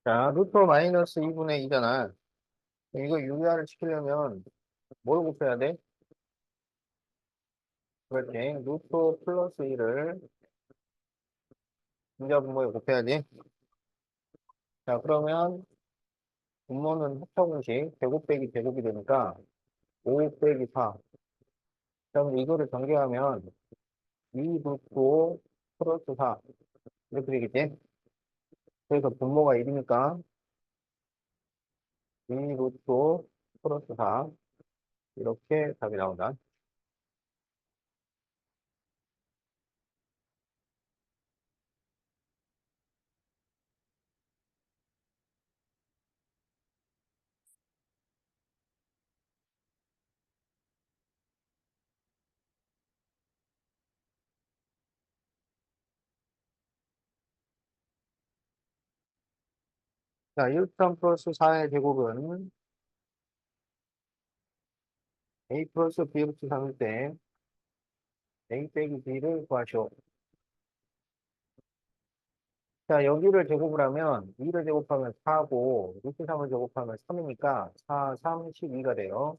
자, 루트 마이너스 2분의 2잖아. 이거 유리화를 시키려면 뭘 곱해야 돼? 그렇지. 루트 플러스 1을 분자 분모에 곱해야지. 자, 그러면 분모는 합쳐공식 제곱 빼기 제곱이 되니까 5 빼기 4. 그럼 이거를 전개하면 2 루트 5 플러스 4. 이렇게 되겠지? 그래서 분모가 1이니까 2 루트 5 플러스 4. 이렇게 답이 나온다. 자, 1 플러스 4의 제곱은 a 플러스 b 루트 3일 때 a 빼기 b를 구하시오. 자, 여기를 제곱을 하면 2를 제곱하면 4고 루트 3을 제곱하면 3이니까 4, 3, 12가 돼요.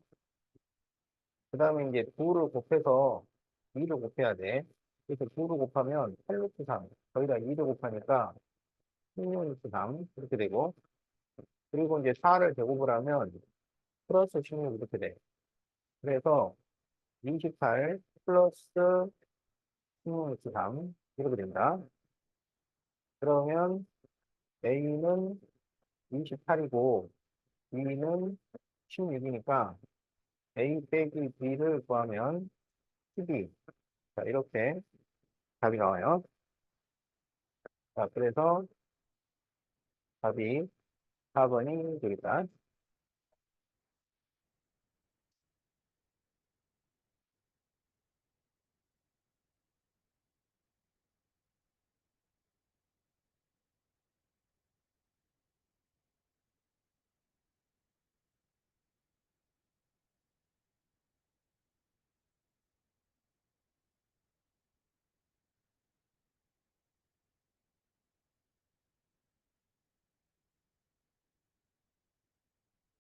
그 다음에 이제 9를 곱해서 2를 곱해야 돼. 그래서 9를 곱하면 8 루트 3. 거기다 2를 곱하니까 16 루트 3 이렇게 되고, 그리고 이제 4를 제곱을 하면 플러스 16 이렇게 돼. 그래서 28 플러스 16 루트 3 이렇게 된다. 그러면 A는 28이고 B는 16이니까 A 빼기 B를 구하면 12. 자, 이렇게 답이 나와요. 자, 그래서 답이 4번이 되겠다.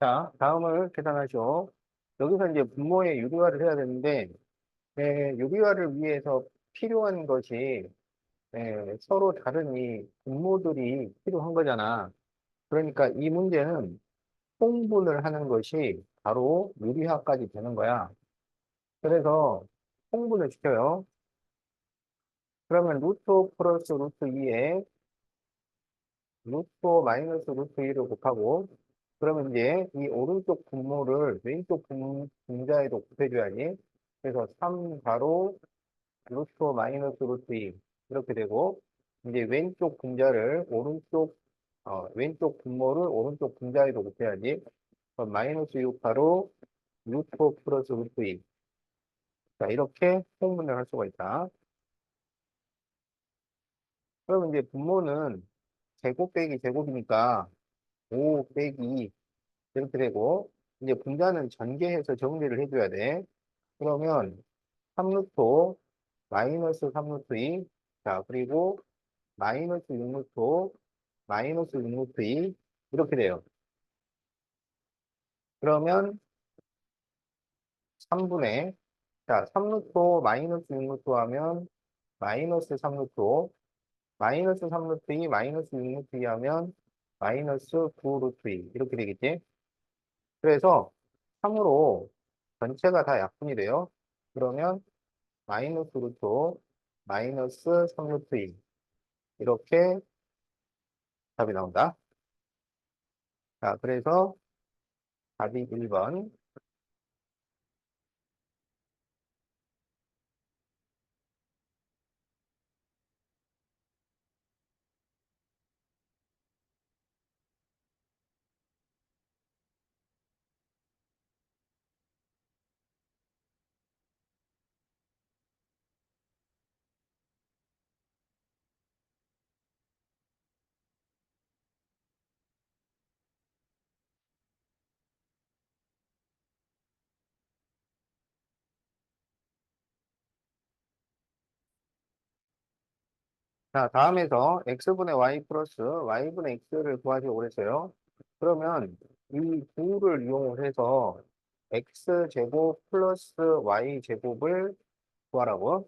자, 다음을 계산하죠. 여기서 이제 분모의 유리화를 해야 되는데, 유리화를 위해서 필요한 것이 서로 다른 이 분모들이 필요한 거잖아. 그러니까 이 문제는 통분을 하는 것이 바로 유리화까지 되는 거야. 그래서 통분을 시켜요. 그러면 루트 플러스 루트 2에 루트 마이너스 루트 2를 곱하고, 그러면 이제 이 오른쪽 분모를 왼쪽 분자에도 곱해줘야지. 그래서 3 바로 루트 마이너스 루트 2 이렇게 되고, 이제 왼쪽 분자를 왼쪽 분모를 오른쪽 분자에도 곱해야지. 그럼 마이너스 6 바로 루트 플러스 루트 2. 자, 이렇게 통분을 할 수가 있다. 그러면 이제 분모는 제곱 빼기 제곱이니까 5 빼기 2 이렇게 되고, 이제 분자는 전개해서 정리를 해줘야 돼. 그러면 3루트 마이너스 3루트 2. 자, 그리고 마이너스 6루트 마이너스 6루트 2 이렇게 돼요. 그러면 3분의, 자, 3루트 마이너스 6루트 하면 마이너스 3루트, 마이너스 3루트 2 마이너스 6루트 2 하면 마이너스 9루트 2 이렇게 되겠지? 그래서 3으로 전체가 다 약분이 돼요. 그러면 마이너스 루트 마이너스 3 루트 2 이렇게 답이 나온다. 자, 그래서 답이 1번. 자, 다음에서 x분의 y 플러스 y분의 x를 구하시고 그랬어요. 그러면 이 부를 이용해서 x제곱 플러스 y제곱을 구하라고.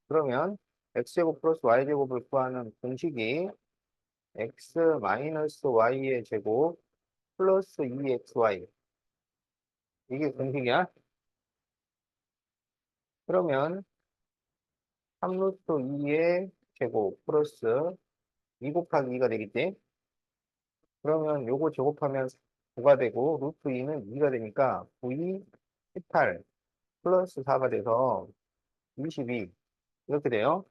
그러면 x제곱 플러스 y제곱을 구하는 공식이 x 마이너스 y의 제곱 플러스 2xy. 이게 공식이야. 그러면 3루트 2의 제곱 플러스 2 곱하기 2가 되겠지. 그러면 요거 제곱하면 9가 되고 루트 2는 2가 되니까 9이 18 플러스 4가 돼서 22 이렇게 돼요.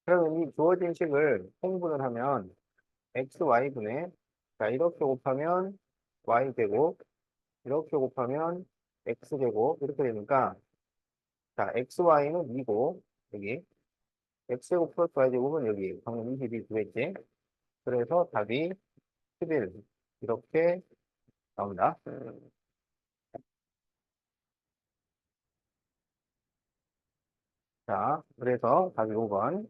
그러면 이 주어진 식을 통분을 하면 x, y분의 자 이렇게 곱하면 y 제곱 이렇게 곱하면 x 제곱 이렇게 되니까 자 x, y는 2고 여기 x 제곱 플러스 y 제곱은 여기 방금 22 구했지. 그래서 답이 11 이렇게 나온다. 자, 그래서 답이 5번.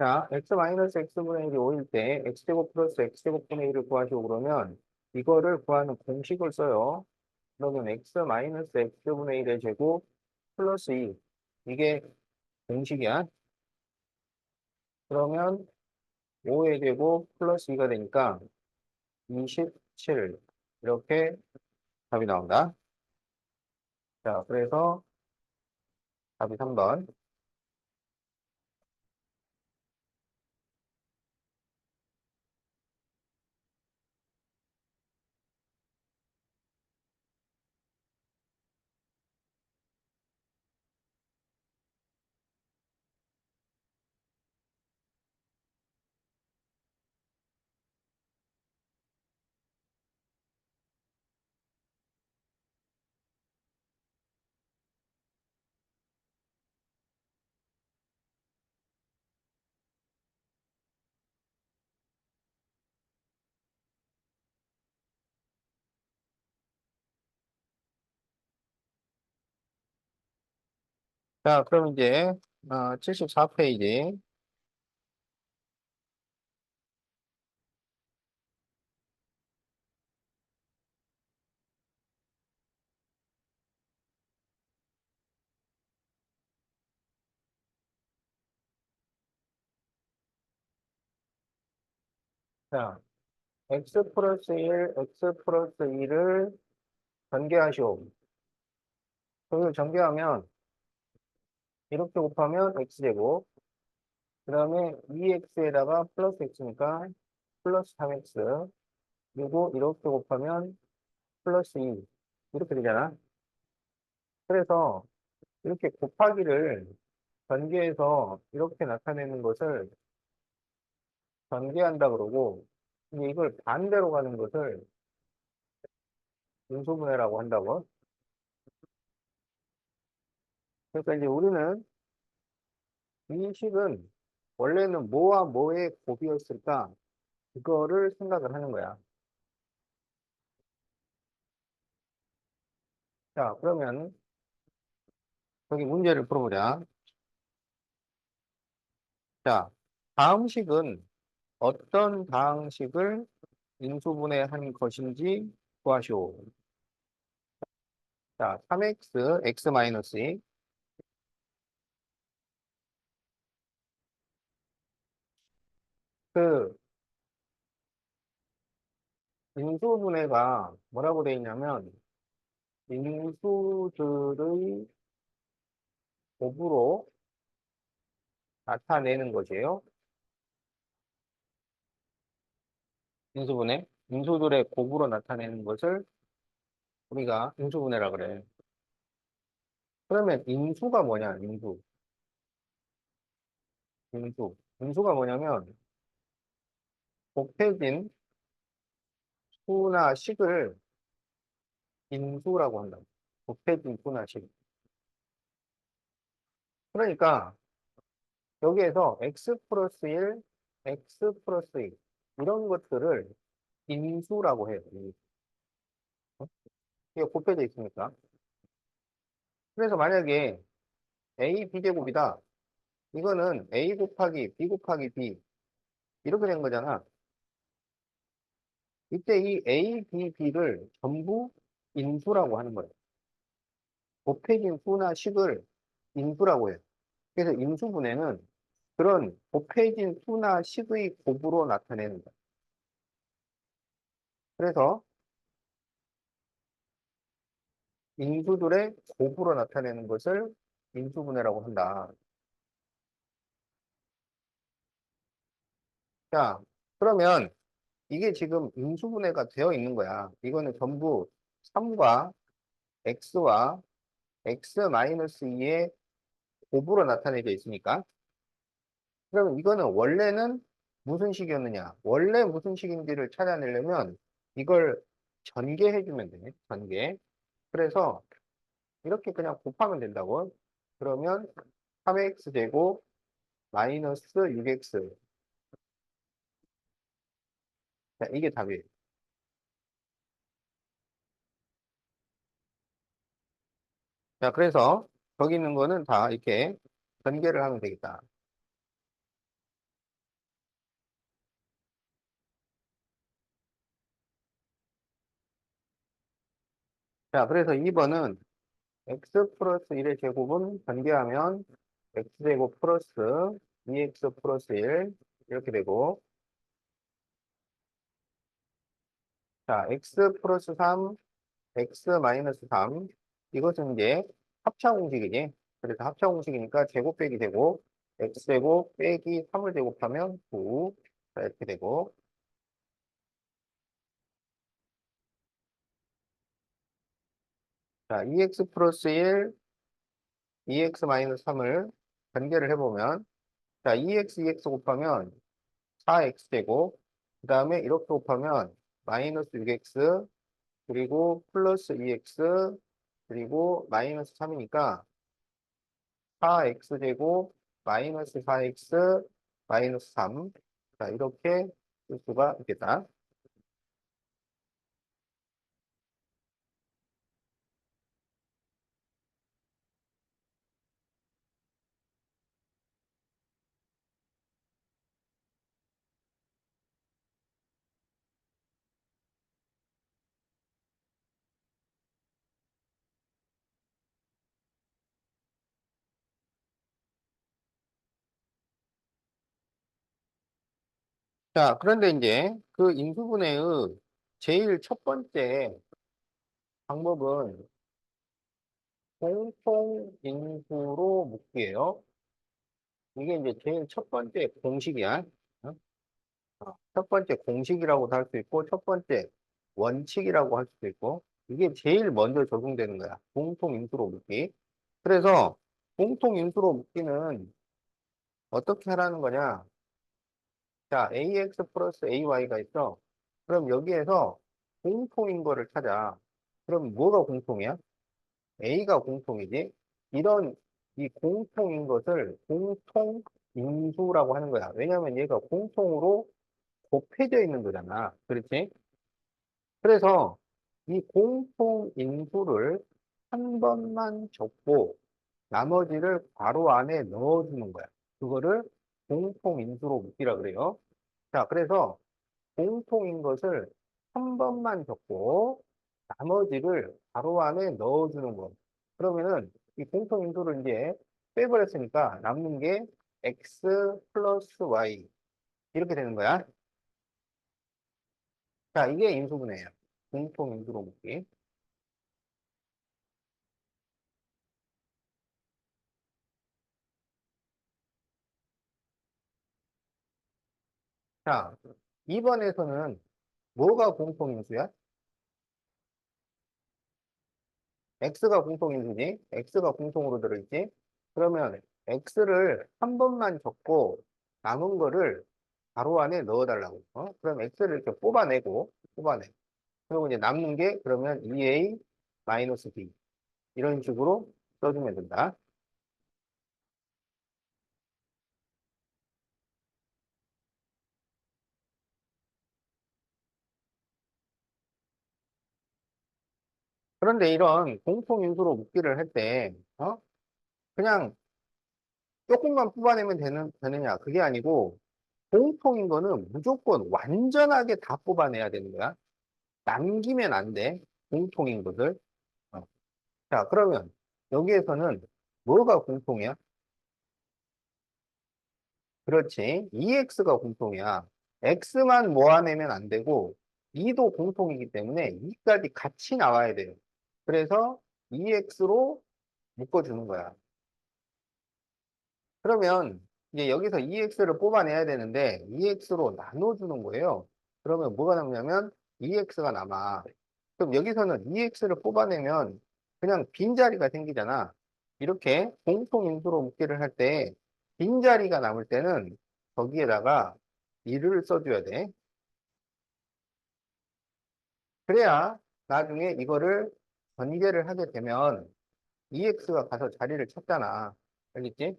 자, x-x분의 1이 5일 때 x제곱 플러스 x제곱분의 1을 구하시고 그러면 이거를 구하는 공식을 써요. 그러면 x-x분의 1의 제곱 플러스 2. 이게 공식이야. 그러면 5의 제곱 플러스 2가 되니까 27. 이렇게 답이 나온다. 자, 그래서 답이 3번. 자, 그럼 이제 74페이지. 자, x 플러스 1, x 플러스 2를 전개하시오. 그걸 전개하면 이렇게 곱하면 x제곱, 그 다음에 2x에다가 플러스 x니까 플러스 3x, 그리고 이렇게 곱하면 플러스 2, 이렇게 되잖아. 그래서 이렇게 곱하기를 전개해서 이렇게 나타내는 것을 전개한다 그러고, 이제 이걸 반대로 가는 것을 인수분해라고 한다고. 그러니까 이제 우리는 이 식은 원래는 뭐와 뭐의 곱이었을까? 그거를 생각을 하는 거야. 자, 그러면 여기 문제를 풀어보자. 자, 다음 식은 어떤 방식을 인수분해한 것인지 구하시오. 자, 3x, x 마이너스 2. 그 인수분해가 뭐라고 돼 있냐면 인수들의 곱으로 나타내는 것이에요. 인수분해. 인수들의 곱으로 나타내는 것을 우리가 인수분해라 그래. 그러면 인수가 뭐냐, 인수. 인수. 인수가 뭐냐면 곱해진 수나 식을 인수라고 한다. 곱해진 수나 식. 그러니까 여기에서 x 플러스 1, x 플러스 2 이런 것들을 인수라고 해요. 어? 이게 곱해져 있으니까. 그래서 만약에 a b제곱이다. 이거는 a 곱하기 b 곱하기 b 이렇게 된 거잖아. 이때 이 a, b, b를 전부 인수라고 하는 거예요. 곱해진 수나 식을 인수라고 해요. 그래서 인수분해는 그런 곱해진 수나 식의 곱으로 나타내는 거예요. 그래서 인수들의 곱으로 나타내는 것을 인수분해라고 한다. 자, 그러면 이게 지금 인수분해가 되어 있는 거야. 이거는 전부 3과 x와 x-2의 곱으로 나타내져 있으니까. 그러면 이거는 원래는 무슨 식이었느냐? 원래 무슨 식인지를 찾아내려면 이걸 전개해주면 돼. 전개. 그래서 이렇게 그냥 곱하면 된다고. 그러면 3x 제곱 마이너스 6x. 자, 이게 답이에요. 자, 그래서 거기 있는 거는 다 이렇게 전개를 하면 되겠다. 자, 그래서 2번은 x 플러스 1의 제곱은 전개하면 x제곱 플러스 2x 플러스 1 이렇게 되고, 자, x 플러스 3, x 마이너스 3 이것은 이제 합차 공식이지. 그래서 합차 공식이니까 제곱 빼기 되고 x제곱 빼기 3을 제곱하면 9 이렇게 되고, 자, 2x 플러스 1, 2x 마이너스 3을 전개를 해보면, 자, 2x, 2x 곱하면 4x제곱, 그 다음에 이렇게 곱하면 마이너스 6x, 그리고 플러스 2x, 그리고 마이너스 3이니까 4x제곱, 마이너스 4x, 마이너스 3. 자, 이렇게 쓸 수가 있겠다. 자, 그런데 이제 그 인수분해의 제일 첫 번째 방법은 공통 인수로 묶기예요. 이게 이제 제일 첫 번째 공식이야. 어? 첫 번째 공식이라고도 할 수 있고, 첫 번째 원칙이라고 할 수도 있고, 이게 제일 먼저 적용되는 거야. 공통 인수로 묶기. 그래서 공통 인수로 묶기는 어떻게 하라는 거냐? 자, ax 플러스 ay가 있어. 그럼 여기에서 공통인 거를 찾아. 그럼 뭐가 공통이야? a가 공통이지. 이런 이 공통인 것을 공통 인수라고 하는 거야. 왜냐하면 얘가 공통으로 곱해져 있는 거잖아. 그렇지? 그래서 이 공통 인수를 한 번만 적고 나머지를 괄호 안에 넣어주는 거야. 그거를 공통 인수로 묶기라 그래요. 자, 그래서 공통인 것을 한 번만 적고 나머지를 괄호 안에 넣어주는 거. 그러면은 이 공통 인수를 이제 빼버렸으니까 남는 게 x 플러스 y 이렇게 되는 거야. 자, 이게 인수분해예요. 공통 인수로 묶기. 자, 2번에서는 뭐가 공통 인수야? x가 공통 인수지? x가 공통으로 들어있지? 그러면 x를 한 번만 적고 남은 거를 가로 안에 넣어달라고. 그럼 x를 이렇게 뽑아내. 그리고 이제 남는 게 그러면 2a 마이너스 b. 이런 식으로 써주면 된다. 그런데 이런 공통인수로 묶기를 할 때, 그냥 조금만 뽑아내면 되느냐? 그게 아니고, 공통인 거는 무조건 완전하게 다 뽑아내야 되는 거야. 남기면 안 돼. 공통인 것을. 어. 자, 그러면 여기에서는 뭐가 공통이야? 그렇지. 2x가 공통이야. x만 모아내면 안 되고, 2도 공통이기 때문에 2까지 같이 나와야 돼요. 그래서 2x로 묶어주는 거야. 그러면 이제 여기서 2x를 뽑아내야 되는데 2x로 나눠주는 거예요. 그러면 뭐가 남냐면 2x가 남아. 그럼 여기서는 2x를 뽑아내면 그냥 빈자리가 생기잖아. 이렇게 공통인수로 묶기를 할 때 빈자리가 남을 때는 거기에다가 2를 써줘야 돼. 그래야 나중에 이거를 전개를 하게 되면 2x가 가서 자리를 찾잖아. 알겠지?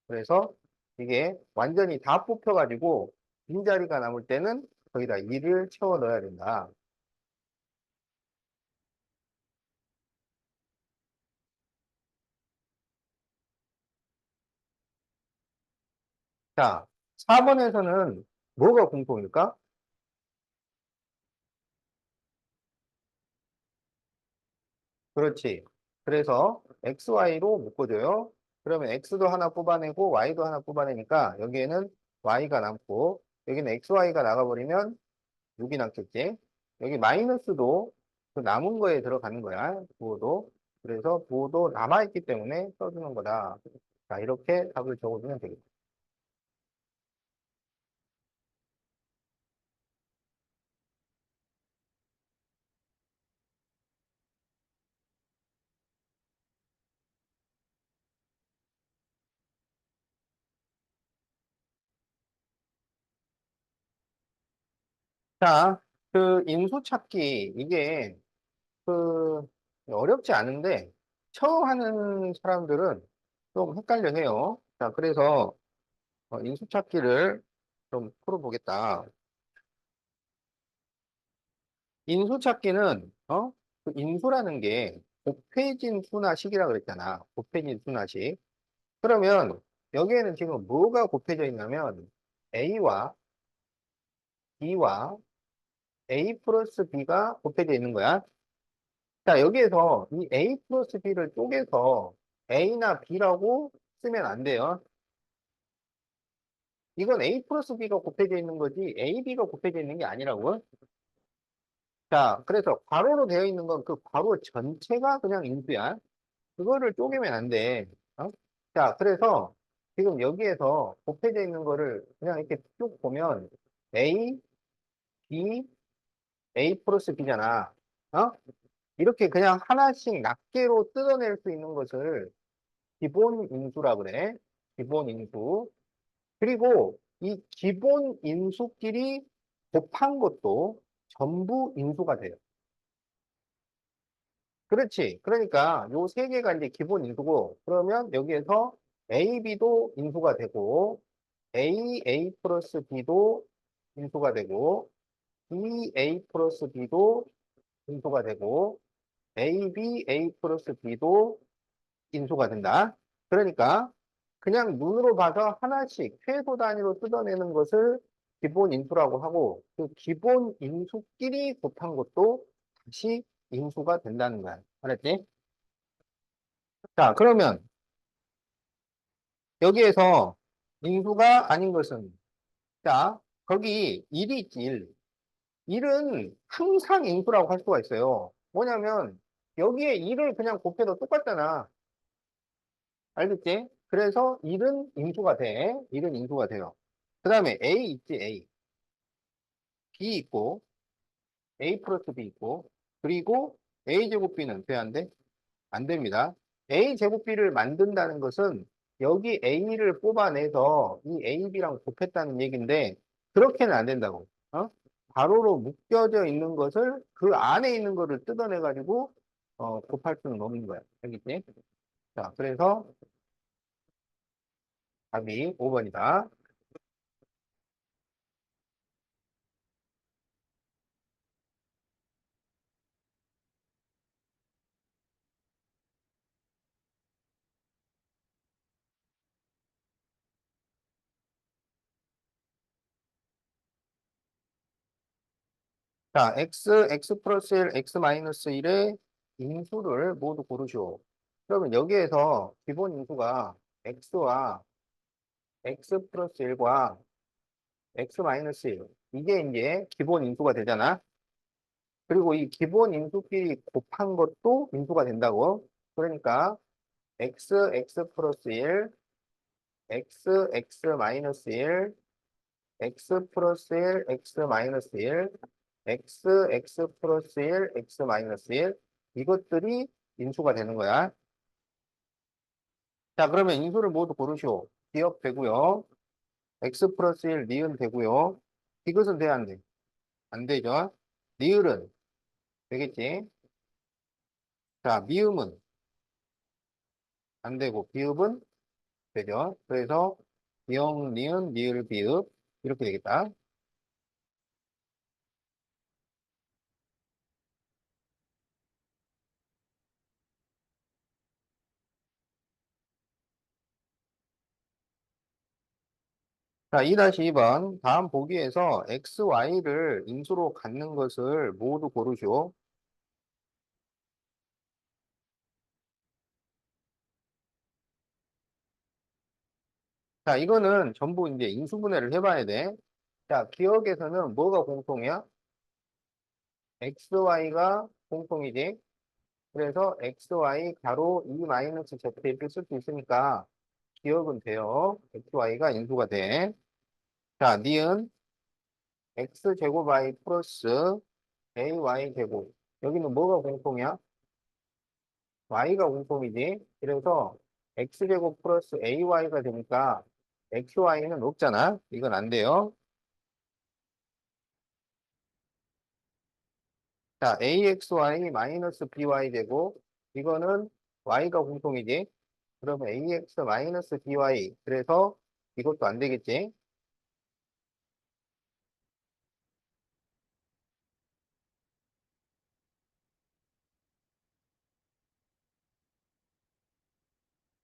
그래서 이게 완전히 다 뽑혀가지고 빈자리가 남을 때는 거기다 2를 채워 넣어야 된다. 자, 4번에서는 뭐가 공통일까? 그렇지. 그래서 XY로 묶어줘요. 그러면 X도 하나 뽑아내고 Y도 하나 뽑아내니까 여기에는 Y가 남고 여기는 XY가 나가버리면 6이 남겠지. 여기 마이너스도 그 남은 거에 들어가는 거야. 부호도. 그래서 부호도 남아있기 때문에 써주는 거다. 자, 이렇게 답을 적어주면 되겠다. 자, 그 인수 찾기, 이게 그 어렵지 않은데 처음 하는 사람들은 좀 헷갈려 해요. 자, 그래서 인수 찾기를 좀 풀어보겠다. 인수 찾기는, 그 인수라는 게 곱해진 수나식이라 그랬잖아. 곱해진 수나식. 그러면 여기에는 지금 뭐가 곱해져 있냐면 A와 B와 A 플러스 B가 곱해져 있는 거야. 자, 여기에서 이 A 플러스 B를 쪼개서 A나 B라고 쓰면 안 돼요. 이건 A 플러스 B가 곱해져 있는 거지 A, B가 곱해져 있는 게 아니라고. 자, 그래서 괄호로 되어 있는 건 그 괄호 전체가 그냥 인수야. 그거를 쪼개면 안 돼. 자, 그래서 지금 여기에서 곱해져 있는 거를 그냥 이렇게 쭉 보면 A, B, A 플러스 B잖아. 어? 이렇게 그냥 하나씩 낱개로 뜯어낼 수 있는 것을 기본 인수라 그래. 기본 인수. 그리고 이 기본 인수끼리 곱한 것도 전부 인수가 돼요. 그렇지. 그러니까 요 세 개가 이제 기본 인수고, 그러면 여기에서 A, B도 인수가 되고, A, A 플러스 B도 인수가 되고, B, A 플러스 B도 인수가 되고, A, B, A 플러스 B도 인수가 된다. 그러니까 그냥 눈으로 봐서 하나씩 최소 단위로 뜯어내는 것을 기본 인수라고 하고 그 기본 인수끼리 곱한 것도 다시 인수가 된다는 거야. 알았지? 자, 그러면 여기에서 인수가 아닌 것은 자, 거기 1이 있지, 1. 1은 항상 인수라고 할 수가 있어요. 뭐냐면 여기에 1을 그냥 곱해도 똑같잖아. 알겠지? 그래서 1은 인수가 돼. 1은 인수가 돼요. 그 다음에 A 있지, A. B 있고, A 플러스 B 있고, 그리고 A 제곱 B는 돼, 안 돼? 안 됩니다. A 제곱 B를 만든다는 것은 여기 A를 뽑아내서 이 A, B랑 곱했다는 얘기인데, 그렇게는 안 된다고. 가로로 묶여져 있는 것을 그 안에 있는 거를 뜯어내가지고 곱할 수는 없는 거야. 알겠지? 자, 그래서 답이 5번이다. 자, x 플러스 1, x 마이너스 1의 인수를 모두 고르시오. 그러면 여기에서 기본 인수가 x와 x 플러스 1과 x 마이너스 1. 이게 이제 기본 인수가 되잖아. 그리고 이 기본 인수끼리 곱한 것도 인수가 된다고. 그러니까 x 플러스 1, x 마이너스 1, x 플러스 1, x 마이너스 1, x 플러스 1, x 마이너스 1 이것들이 인수가 되는 거야. 자, 그러면 인수를 모두 고르시오. 기억 되고요. x 플러스 1 니은 되고요. 이것은 돼야 안 돼? 안 되죠? 니을은 되겠지? 자, 미음은 안 되고 비읍은 되죠? 그래서 기억, 니은, 니을, 비읍 이렇게 되겠다. 자, 2-2번 다음 보기에서 x, y를 인수로 갖는 것을 모두 고르시오. 자, 이거는 전부 이제 인수분해를 해봐야 돼. 자, 기억에서는 뭐가 공통이야? x, y가 공통이지. 그래서 x, y 가로 2 마이너스 z 이렇게 쓸 수 있으니까 기억은 돼요. x, y가 인수가 돼. 자, 니은 x제곱 y 플러스 ay 제곱. 여기는 뭐가 공통이야? y가 공통이지. 그래서 x제곱 플러스 ay가 되니까 xy는 없잖아. 이건 안 돼요. 자, axy 마이너스 by 되고 이거는 y가 공통이지. 그러면 ax 마이너스 by. 그래서 이것도 안 되겠지.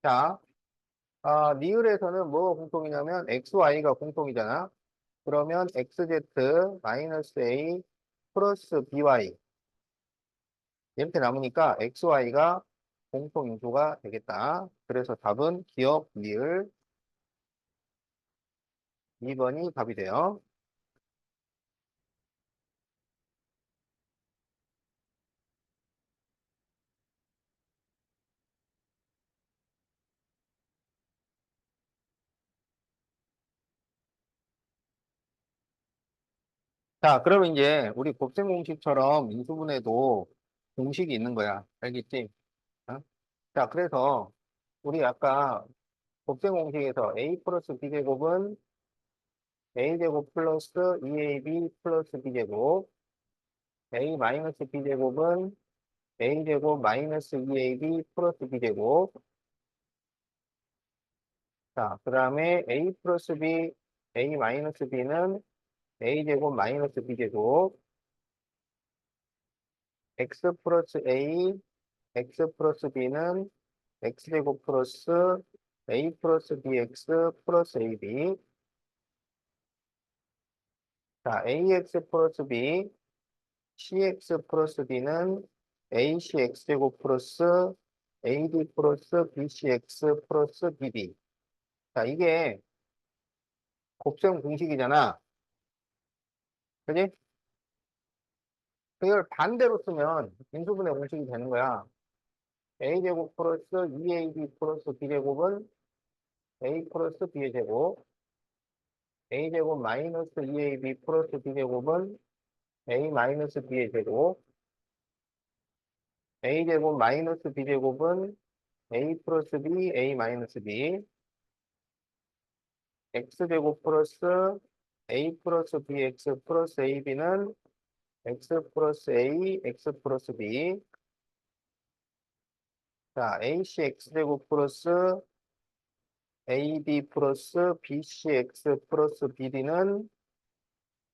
자, 니을에서는 뭐가 공통이냐면 xy가 공통이잖아. 그러면 xz 마이너스 a 플러스 by. 이렇게 남으니까 xy가 공통인수가 되겠다. 그래서 답은 기억, 니을 2번이 답이 돼요. 자, 그러면 이제 우리 곱셈 공식처럼 인수분해도 공식이 있는 거야. 알겠지? 어? 자, 그래서 우리 아까 곱셈 공식에서 a 플러스 b제곱은 a제곱 플러스 2ab 플러스 b제곱, a 마이너스 b제곱은 a제곱 마이너스 2ab 플러스 b제곱, 자, 그 다음에 a 플러스 b, a 마이너스 b는 a제곱 마이너스 b제곱, x 플러스 a, x 플러스 b는 x제곱 플러스 a 플러스 bx 플러스 ab. 자, ax 플러스 b, cx 플러스 d는 ac x제곱 플러스 ad 플러스 bcx 플러스 bd. 자, 이게 곱셈 공식이잖아. 그지? 그걸 반대로 쓰면 인수분해 공식이 되는 거야. a제곱 플러스 2ab 플러스 b제곱은 a 플러스 b의 제곱, a제곱 마이너스 2ab 플러스 b제곱은 a 마이너스 b의 제곱, a제곱 마이너스 b제곱은 a 플러스 b, a 마이너스 b, x제곱 플러스 A 플러스 BX 플러스 AB는 X 플러스 A, X 플러스 B. 자, AC X제곱 플러스 AB 플러스 BCX 플러스 BD는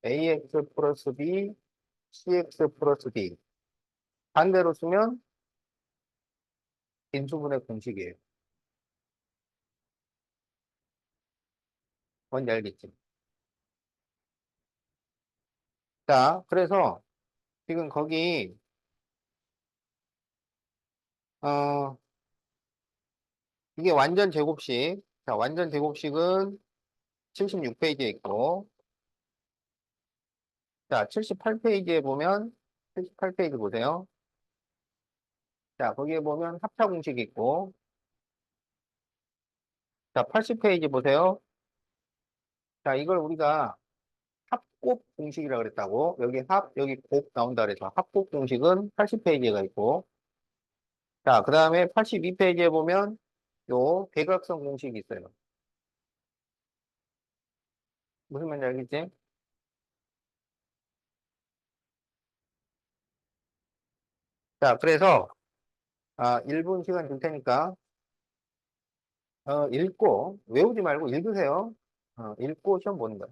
AX 플러스 B, CX 플러스 D. 반대로 쓰면 인수분해 공식이에요. 뭔지 알겠지? 자, 그래서 지금 거기, 어, 이게 완전 제곱식. 자, 완전 제곱식은 76페이지에 있고, 자, 78페이지에 보면, 78페이지 보세요. 자, 거기에 보면 합차 공식이 있고, 자, 80페이지 보세요. 자, 이걸 우리가 합곱 공식이라고 그랬다고. 여기 합, 여기 곱 나온다 그래서 합곱 공식은 80페이지가 있고, 자, 그 다음에 82페이지에 보면 요 대각선 공식이 있어요. 무슨 말인지 알겠지? 자, 그래서, 1분 시간 줄 테니까, 읽고, 외우지 말고 읽으세요. 읽고 시험 보는 거야.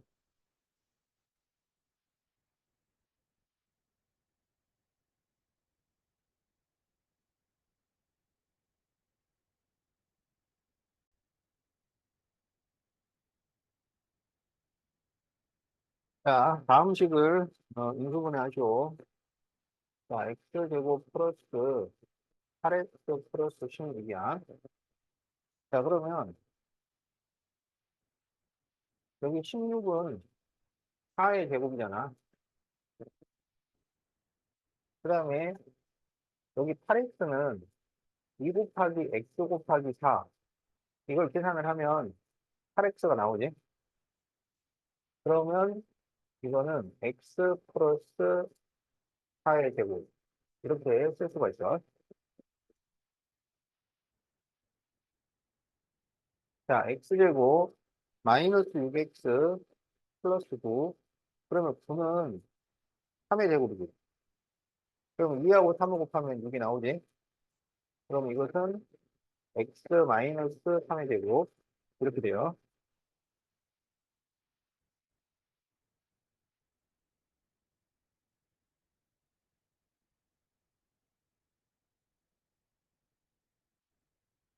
자, 다음 식을, 인수분해 하시오. 자, x제곱 플러스 8x 플러스 16이야. 자, 그러면, 여기 16은 4의 제곱이잖아. 그 다음에, 여기 8x는 2 곱하기 x 곱하기 4. 이걸 계산을 하면 8x가 나오지. 그러면, 이거는 x 플러스 4의 제곱. 이렇게 쓸 수가 있어. 자, x제곱 마이너스 6x 플러스 9. 그러면 9는 3의 제곱이지. 그럼 2하고 3을 곱하면 6이 나오지. 그럼 이것은 x 마이너스 3의 제곱. 이렇게 돼요.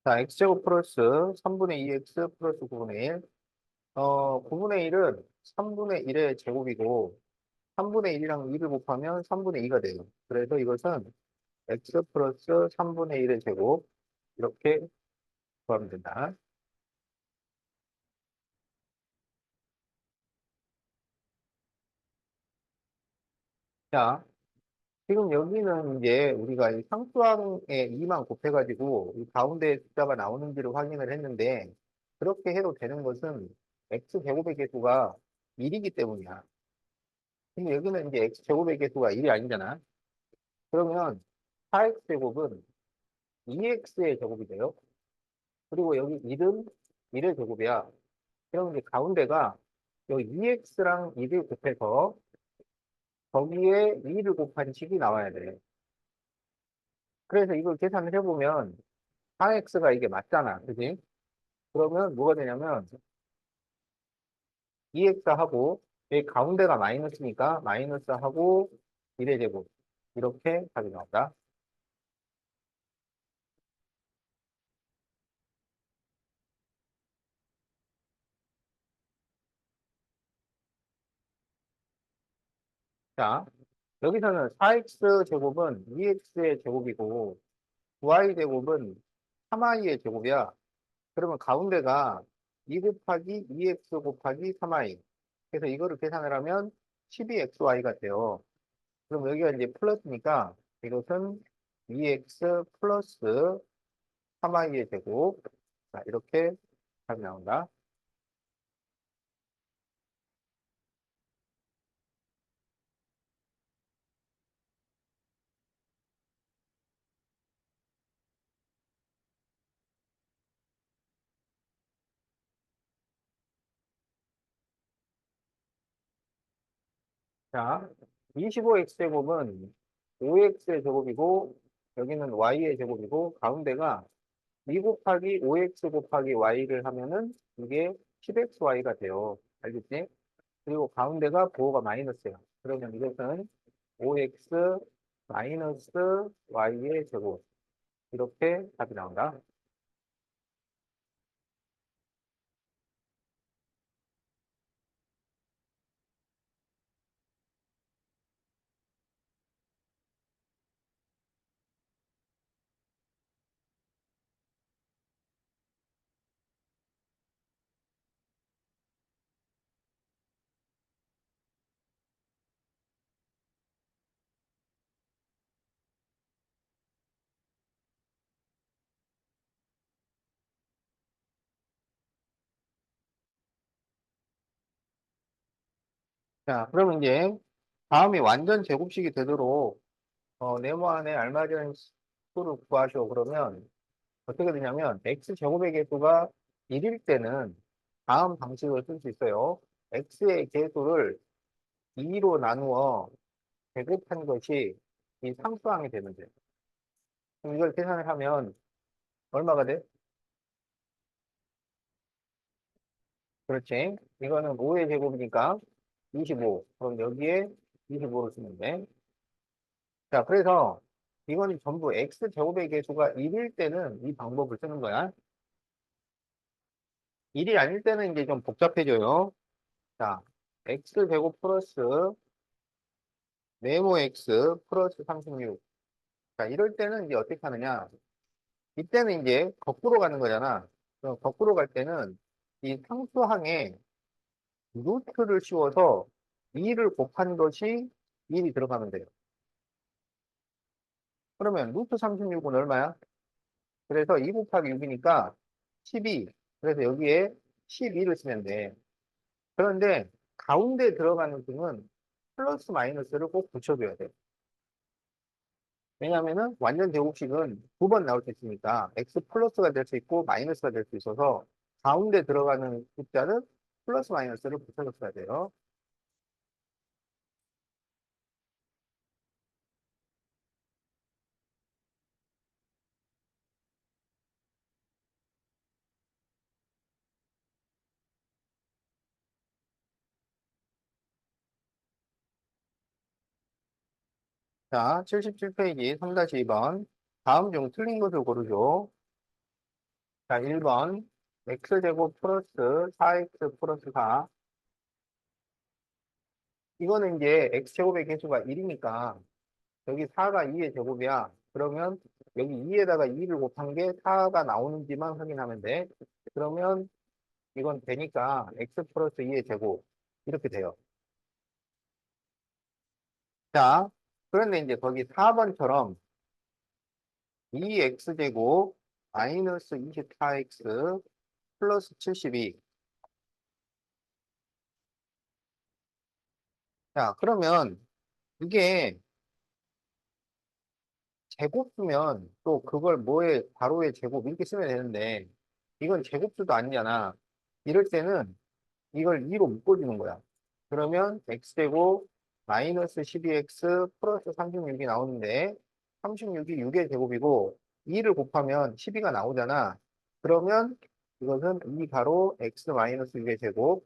자, x제곱 플러스 3분의 2x 플러스 9분의 1. 9분의 1은 3분의 1의 제곱이고, 3분의 1이랑 2를 곱하면 3분의 2가 돼요. 그래서 이것은 x 플러스 3분의 1의 제곱. 이렇게 구하면 된다. 자, 지금 여기는 이제 우리가 이 상수항에 2만 곱해가지고 이 가운데 숫자가 나오는지를 확인을 했는데 그렇게 해도 되는 것은 x 제곱의 개수가 1이기 때문이야. 근데 여기는 이제 x 제곱의 개수가 1이 아니잖아. 그러면 4x 제곱은 2x의 제곱이 돼요. 그리고 여기 1은 1의 제곱이야. 그럼 이제 가운데가 여기 2x랑 1을 곱해서 거기에 2를 곱한 식이 나와야 돼. 그래서 이걸 계산을 해보면 4x가 이게 맞잖아. 그지? 그러면 뭐가 되냐면 2x하고 여기 가운데가 마이너스니까 마이너스하고 1의 제곱 이렇게 답이 나온다. 자, 여기서는 4x 제곱은 2x의 제곱이고 9y 제곱은 3i의 제곱이야. 그러면 가운데가 2 곱하기 2x 곱하기 3i. 그래서 이거를 계산을 하면 12xy가 돼요. 그럼 여기가 이제 플러스니까 이것은 2x 플러스 3i의 제곱. 자, 이렇게 답이 나온다. 자, 25x제곱은 5x의 제곱이고, 여기는 y의 제곱이고, 가운데가 2 곱하기 5x 곱하기 y를 하면은 이게 10xy가 돼요. 알겠지? 그리고 가운데가 부호가 마이너스예요. 그러면 이것은 5x 마이너스 y의 제곱. 이렇게 답이 나온다. 자, 그러면 이제 다음이 완전 제곱식이 되도록 네모안에 알맞은 수를 구하시오. 그러면 어떻게 되냐면 x제곱의 개수가 1일 때는 다음 방식을 쓸 수 있어요. x의 개수를 2로 나누어 제곱한 것이 이 상수항이 되면 돼요. 그럼 이걸 계산을 하면 얼마가 돼? 그렇지. 이거는 5의 제곱이니까 25. 그럼 여기에 25를 쓰면 돼. 자, 그래서 이거는 전부 x제곱의 개수가 1일 때는 이 방법을 쓰는 거야. 1이 아닐 때는 이제 좀 복잡해져요. 자, x제곱 플러스 네모 x 플러스 36. 자, 이럴 때는 이제 어떻게 하느냐. 이때는 이제 거꾸로 가는 거잖아. 그럼 거꾸로 갈 때는 이 상수항에 루트를 씌워서 2를 곱한 것이 1이 들어가면 돼요. 그러면 루트 36은 얼마야? 그래서 2 곱하기 6이니까 12. 그래서 여기에 12를 쓰면 돼. 그런데 가운데 들어가는 수는 플러스 마이너스를 꼭 붙여줘야 돼. 왜냐하면은 완전 제곱식은 두 번 나올 수 있으니까 x 플러스가 될 수 있고 마이너스가 될 수 있어서 가운데 들어가는 숫자는 플러스 마이너스를 붙여줬어야 돼요. 자, 77페이지 3-2번. 다음 중 틀린 것을 고르죠. 자, 1번 x제곱 플러스 4x 플러스 4. 이거는 이제 x제곱의 개수가 1이니까 여기 4가 2의 제곱이야. 그러면 여기 2에다가 2를 곱한 게 4가 나오는지만 확인하면 돼. 그러면 이건 되니까 x 플러스 2의 제곱 이렇게 돼요. 자, 그런데 이제 거기 4번처럼 2x제곱 마이너스 24x 플러스 72. 자, 그러면 이게 제곱수면 또 그걸 뭐에 가로의 제곱 이렇게 쓰면 되는데 이건 제곱수도 아니잖아. 이럴 때는 이걸 2로 묶어주는 거야. 그러면 x제곱 마이너스 12x 플러스 36이 나오는데 36이 6의 제곱이고 2를 곱하면 12가 나오잖아. 그러면 이것은 2 가로 x 마이너스 6의 제곱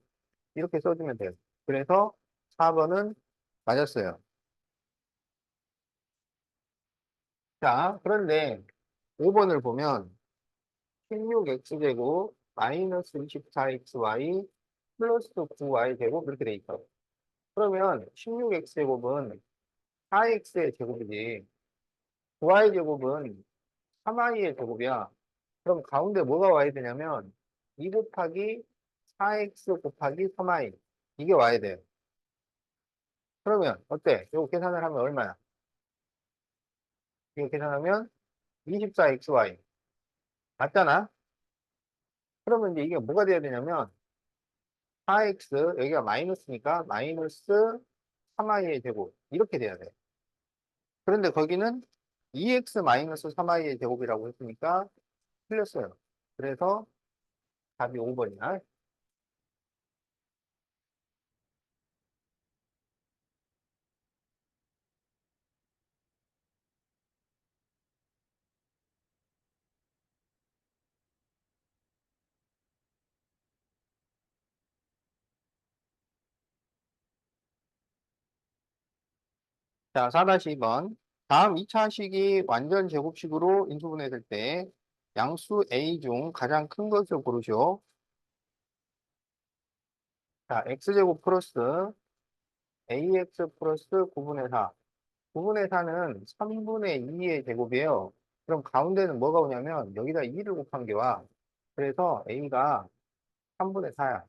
이렇게 써주면 돼요. 그래서 4번은 맞았어요. 자, 그런데 5번을 보면 16x제곱 마이너스 24xy 플러스 9y 제곱 이렇게 돼 있어. 그러면 16x제곱은 4x의 제곱이지 9y 제곱은 3y의 제곱이야. 그럼 가운데 뭐가 와야 되냐면 2 곱하기 4x 곱하기 3y 이게 와야 돼요. 그러면 어때? 이거 계산을 하면 얼마야? 이거 계산하면 24xy 맞잖아? 그러면 이제 이게 뭐가 돼야 되냐면 4x 여기가 마이너스니까 마이너스 3i의 제곱 이렇게 돼야 돼. 그런데 거기는 2x 마이너스 3i의 제곱이라고 했으니까 틀렸어요. 그래서 답이 5번이야. 자, 4-2번. 다음 2차 식이 완전 제곱식으로 인수분해될 때 양수 A 중 가장 큰 것을 고르시오. 자, x제곱 플러스 ax 플러스 9분의 4. 9분의 4는 3분의 2의 제곱이에요. 그럼 가운데는 뭐가 오냐면 여기다 2를 곱한 게 와. 그래서 a가 3분의 4야.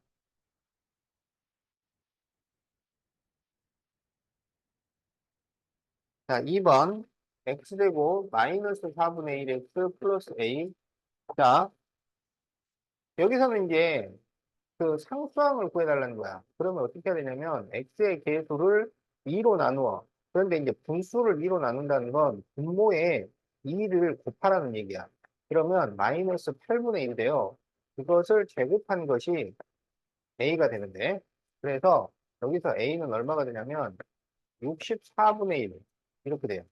자, 2번 x제곱 마이너스 4분의 1x 플러스 a. 자, 여기서는 이제 그 상수항을 구해달라는 거야. 그러면 어떻게 해야 되냐면 x의 개수를 2로 나누어. 그런데 이제 분수를 2로 나눈다는 건 분모에 2를 곱하라는 얘기야. 그러면 마이너스 8분의 1이 돼요. 그것을 제곱한 것이 a가 되는데, 그래서 여기서 a는 얼마가 되냐면 64분의 1 이렇게 돼요.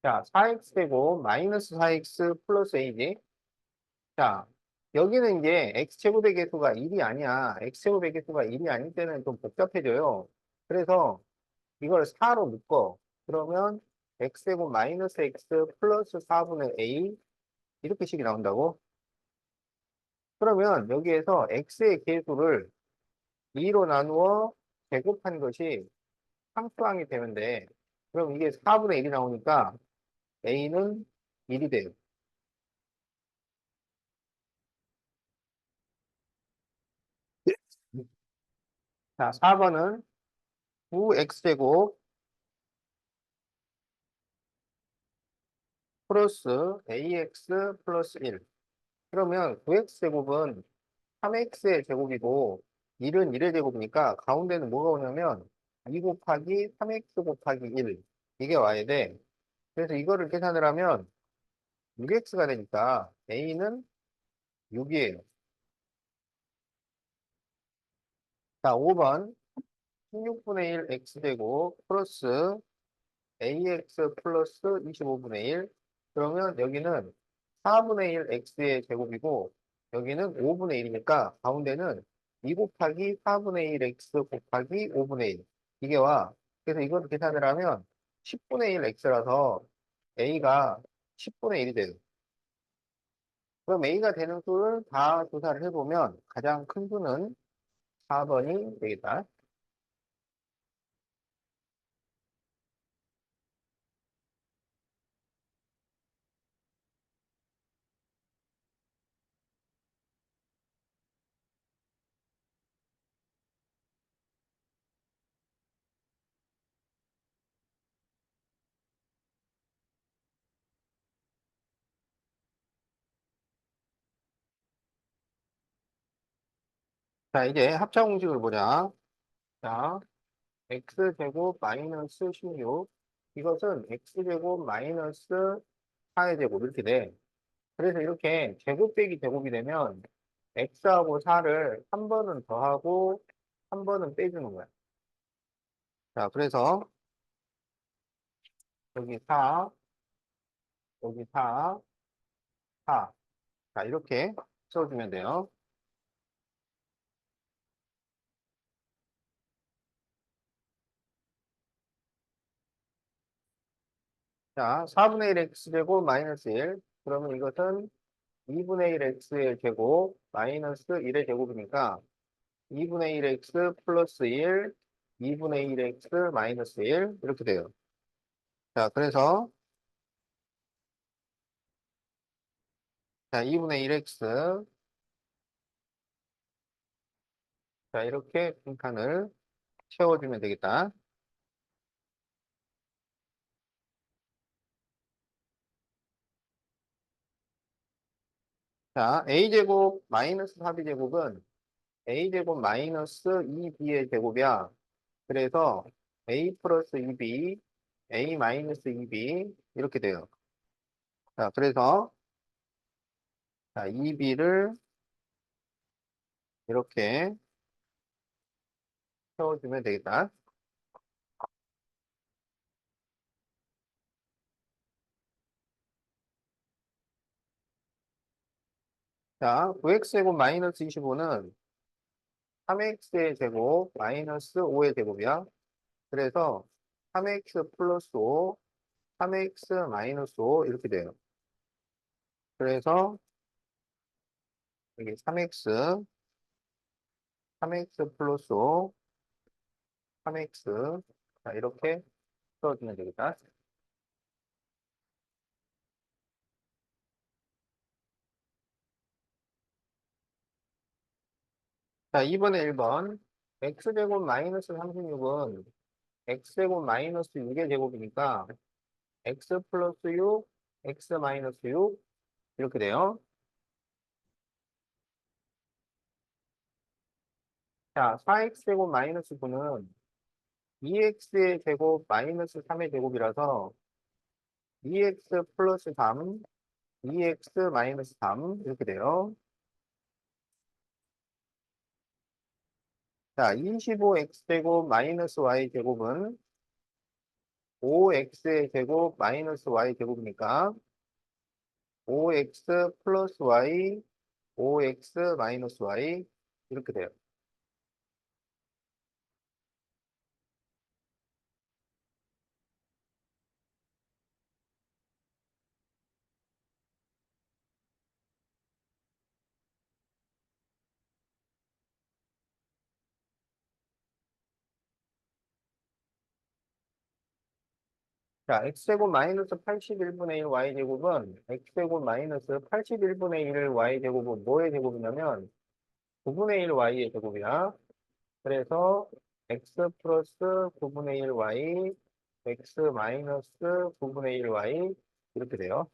자, 4x 되고 마이너스 4x 플러스 a지. 자, 여기는 이제 x제곱의 개수가 1이 아니야. x제곱의 개수가 1이 아닐 때는 좀 복잡해져요. 그래서 이걸 4로 묶어. 그러면 x제곱 마이너스 x 플러스 4분의 a 이렇게 식이 나온다고? 그러면 여기에서 x의 개수를 2로 나누어 제곱한 것이 상수항이 되는데 그럼 이게 4분의 1이 나오니까 a는 1이 돼요. 자, 4번은 9x제곱 플러스 ax 플러스 1. 그러면 9x제곱은 3x의 제곱이고 1은 1의 제곱이니까 가운데는 뭐가 오냐면 2 곱하기 3x 곱하기 1 이게 와야 돼. 그래서 이거를 계산을 하면 6x가 되니까 a는 6이에요. 자, 5번 16분의 1 x제곱 플러스 ax 플러스 25분의 1. 그러면 여기는 4분의 1 x의 제곱이고 여기는 5분의 1이니까 가운데는 2 곱하기 4분의 1 x 곱하기 5분의 1 이게 와. 그래서 이걸 계산을 하면 10분의 1 x라서 a가 10분의 1이 돼요. 그럼 a가 되는 수를 다 조사를 해보면 가장 큰 수는 4번이 되겠다. 자, 이제 합차 공식을 보자. 자, x제곱 마이너스 16 이것은 x제곱 마이너스 4의 제곱 이렇게 돼. 그래서 이렇게 제곱 빼기 제곱이 되면 x하고 4를 한 번은 더하고 한 번은 빼주는 거야. 자, 그래서 여기 4, 여기 4, 4. 자, 이렇게 써주면 돼요. 자, 4분의 1 x제곱 마이너스 1. 그러면 이것은 2분의 1 x의 제곱 마이너스 1의 제곱이니까 2분의 1x 플러스 1, 2분의 1x 마이너스 1 이렇게 돼요. 자, 그래서 자, 2분의 1x 자, 이렇게 빈칸을 채워주면 되겠다. 자, a제곱 마이너스 4b제곱은 a제곱 마이너스 2b의 제곱이야. 그래서 a 플러스 2b, a 마이너스 2b 이렇게 돼요. 자, 그래서 자, 2b를 이렇게 채워주면 되겠다. 자, 9x제곱 마이너스 25는 3x의 제곱 마이너스 5의 제곱이야. 그래서 3x 플러스 5, 3x 마이너스 5 이렇게 돼요. 그래서 여기 3x 플러스 5, 3x 자, 이렇게 써주면 되겠다. 자, 2번에 1번. x제곱 마이너스 36은 x제곱 마이너스 6의 제곱이니까 x 플러스 6, x 마이너스 6 이렇게 돼요. 자, 4x제곱 마이너스 9는 2x의 제곱 마이너스 3의 제곱이라서 2x 플러스 3, 2x 마이너스 3 이렇게 돼요. 자, 25x제곱 마이너스 y제곱은 5x의 제곱 마이너스 y제곱이니까 5x 플러스 y, 5x 마이너스 y 이렇게 돼요. 자, x제곱 마이너스 81분의 1 y제곱은 x제곱 마이너스 81분의 1 y제곱은 뭐의 제곱이냐면 9분의 1 y의 제곱이야. 그래서 x 플러스 9분의 1 y, x 마이너스 9분의 1 y 이렇게 돼요.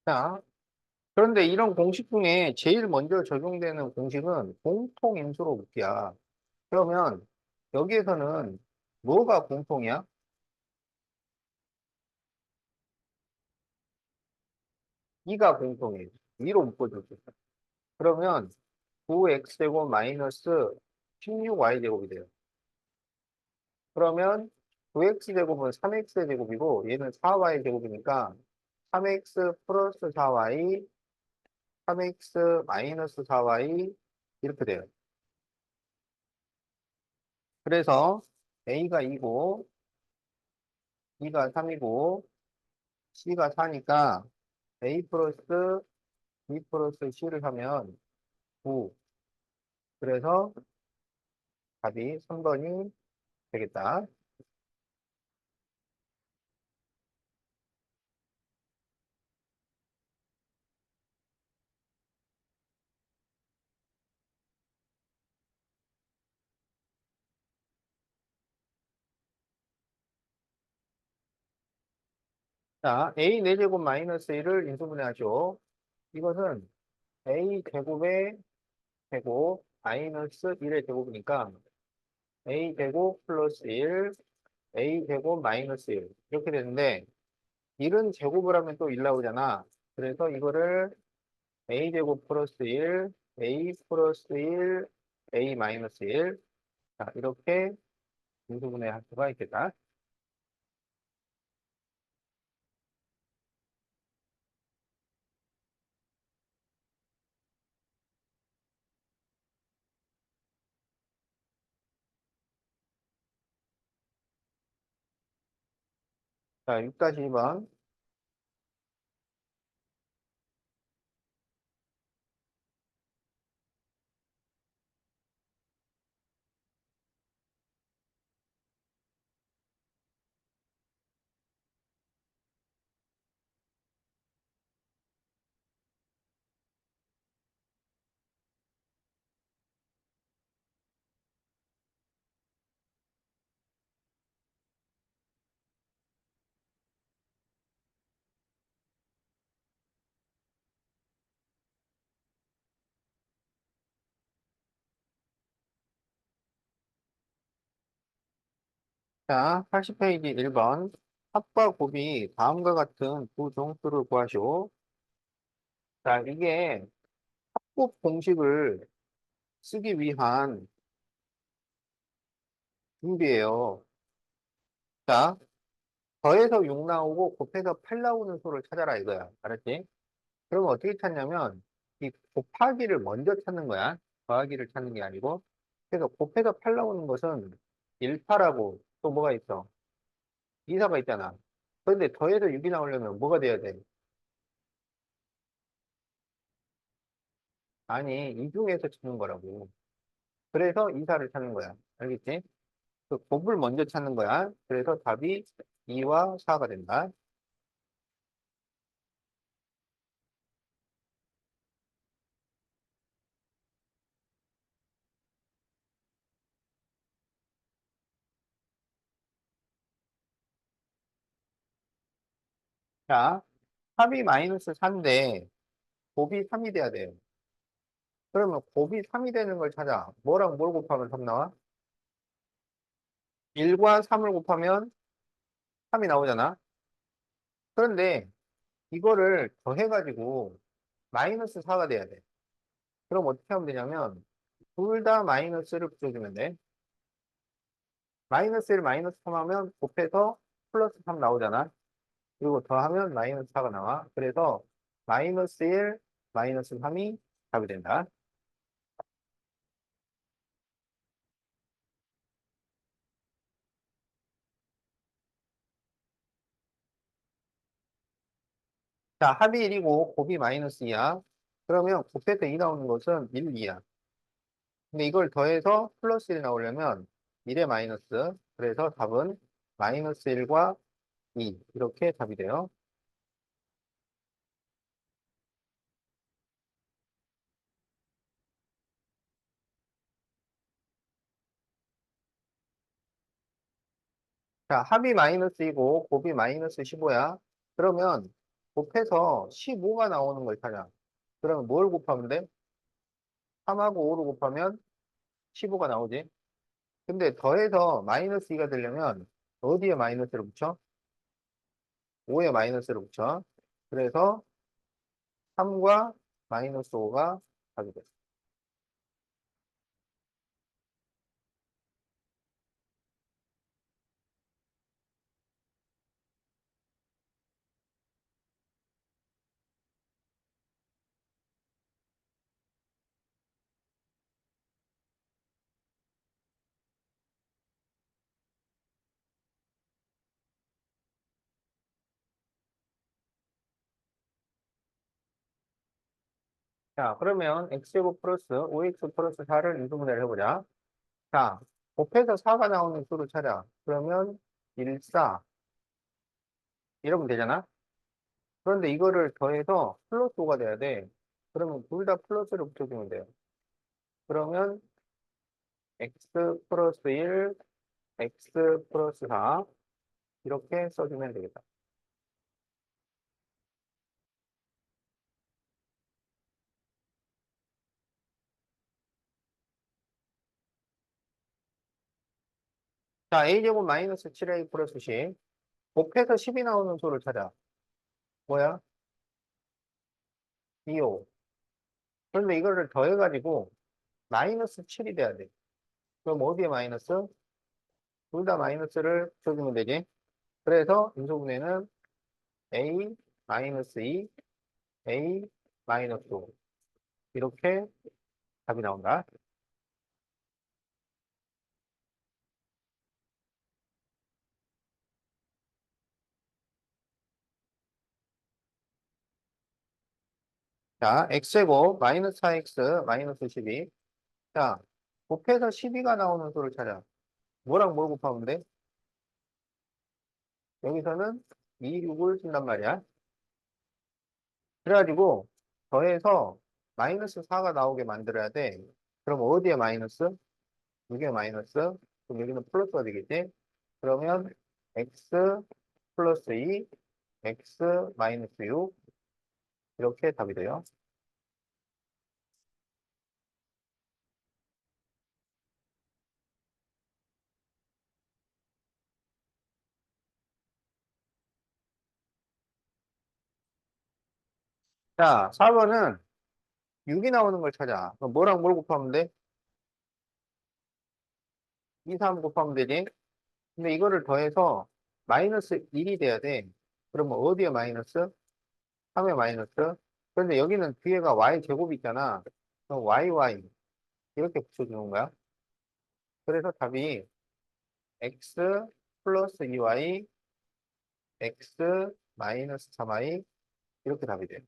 자, 그런데 이런 공식 중에 제일 먼저 적용되는 공식은 공통인수로 묶기야. 그러면 여기에서는 뭐가 공통이야? 2가 공통이에요. 2로 묶어줄게. 그러면 9x제곱 마이너스 16y제곱이 돼요. 그러면 9x제곱은 3x제곱이고 얘는 4y제곱이니까 3x 플러스 4y, 3x 마이너스 4y 이렇게 돼요. 그래서 a가 2고 b가 3이고 c가 4니까 a 플러스 b 플러스 c를 하면 9. 그래서 답이 3번이 되겠다. 자, a 4제곱 마이너스 1을 인수분해하죠. 이것은 a 제곱의 제곱 마이너스 1의 제곱이니까 a 제곱 플러스 1, a 제곱 마이너스 1 이렇게 되는데 1은 제곱을 하면 또 1 나오잖아. 그래서 이거를 a 제곱 플러스 1, a 플러스 1, a 마이너스 1 자, 이렇게 인수분해할 수가 있겠다. 자, 6-2번. 자, 80페이지 1번. 합과 곱이 다음과 같은 두 정수를 구하시오. 자, 이게 합곱 공식을 쓰기 위한 준비예요. 자, 더해서 6 나오고 곱해서 8 나오는 수를 찾아라 이거야. 알았지? 그러면 어떻게 찾냐면 이 곱하기를 먼저 찾는 거야. 더하기를 찾는 게 아니고. 그래서 곱해서 8 나오는 것은 1파라고 또 뭐가 있어? 2사가 있잖아. 그런데 더해서 6이 나오려면 뭐가 돼야 돼? 아니, 이 중에서 찾는 거라고. 그래서 2사를 찾는 거야. 알겠지? 그 곱을 먼저 찾는 거야. 그래서 답이 2와 4가 된다. 자, 합이 마이너스 4인데 곱이 3이 돼야 돼요. 그러면 곱이 3이 되는 걸 찾아. 뭐랑 뭘 곱하면 3 나와? 1과 3을 곱하면 3이 나오잖아. 그런데 이거를 더해가지고 마이너스 4가 돼야 돼. 그럼 어떻게 하면 되냐면 둘 다 마이너스를 붙여주면 돼. 마이너스 1, 마이너스 3 하면 곱해서 플러스 3 나오잖아. 그리고 더하면 마이너스 4가 나와. 그래서 마이너스 1, 마이너스 3이 답이 된다. 자, 합이 1이고 곱이 마이너스 2야. 그러면 곱해서 2 나오는 것은 1, 2야. 근데 이걸 더해서 플러스 1 나오려면 1의 마이너스. 그래서 답은 마이너스 1과 2. 이렇게 답이 돼요. 자, 합이 마이너스 2고 곱이 마이너스 15야. 그러면 곱해서 15가 나오는 걸 찾아. 그러면 뭘 곱하면 돼? 3하고 5를 곱하면 15가 나오지. 근데 더해서 마이너스 2가 되려면 어디에 마이너스를 붙여? 5에 마이너스를 붙여. 그래서 3과 마이너스 5가 답이 돼. 자, 그러면 x제곱 플러스 5x 플러스 4를 인수분해를 해보자. 자, 곱해서 4가 나오는 수를 찾아. 그러면 1, 4 이러면 되잖아. 그런데 이거를 더해서 플러스 5가 돼야 돼. 그러면 둘 다 플러스를 붙여주면 돼요. 그러면 x 플러스 1, x 플러스 4 이렇게 써주면 되겠다. 자, a제곱 마이너스 7a 플러스 10 곱해서 10이 나오는 수를 찾아. 뭐야? 2호. 그런데 이거를 더해가지고 마이너스 7이 돼야 돼. 그럼 어디에 마이너스? 둘 다 마이너스를 붙여주면 되지. 그래서 인수분해는 a 마이너스 2, a 마이너스 5 이렇게 답이 나온다. 자, x제곱 마이너스 4x 마이너스 12. 자, 곱해서 12가 나오는 수를 찾아. 뭐랑 뭘 곱하면 돼? 여기서는 2, 6을 쓴단 말이야. 그래가지고 더해서 마이너스 4가 나오게 만들어야 돼. 그럼 어디에 마이너스? 이게 마이너스. 그럼 여기는 플러스가 되겠지? 그러면 x 플러스 2, x 마이너스 6 이렇게 답이 돼요. 자, 4번은 6이 나오는 걸 찾아. 그럼 뭐랑 뭘 곱하면 돼? 2, 3 곱하면 되지? 근데 이거를 더해서 마이너스 1이 돼야 돼. 그러면 어디에 마이너스? 3에 마이너스? 그런데 여기는 뒤에가 y 제곱이 있잖아. 그럼 y 이렇게 붙여주는 거야. 그래서 답이 x 플러스 2y, x 마이너스 3y 이렇게 답이 돼.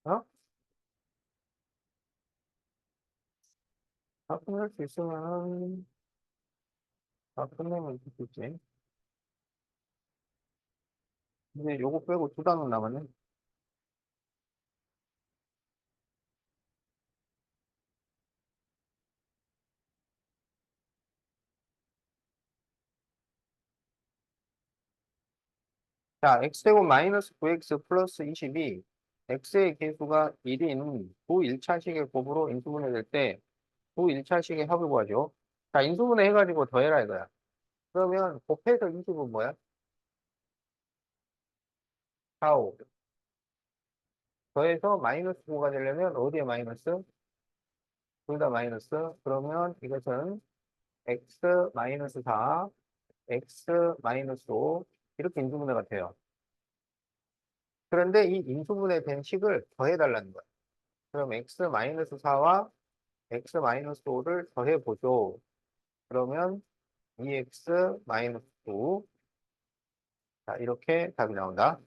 어? 다 끝낼 수 있으면 다 끝내면 좋겠지. 근데 요거 빼고 두 단원 남았네. 자, x제곱 마이너스 9x 플러스 22. x의 계수가 1인 두 1차식의 곱으로 인수분해될 때 두 1차식의 합을 구하죠. 자, 인수분해 해가지고 더해라 이거야. 그러면 곱해서 20은 뭐야? 4, 5. 더해서 마이너스 9가 되려면 어디에 마이너스? 둘 다 마이너스. 그러면 이것은 x 마이너스 4, x 마이너스 5 이렇게 인수분해가 돼요. 그런데 이 인수분해 된 식을 더해달라는 거야. 그럼 x 마이너스 4와 x 마이너스 5를 더해보죠. 그러면 2x 마이너스 9. 자, 이렇게 답이 나온다.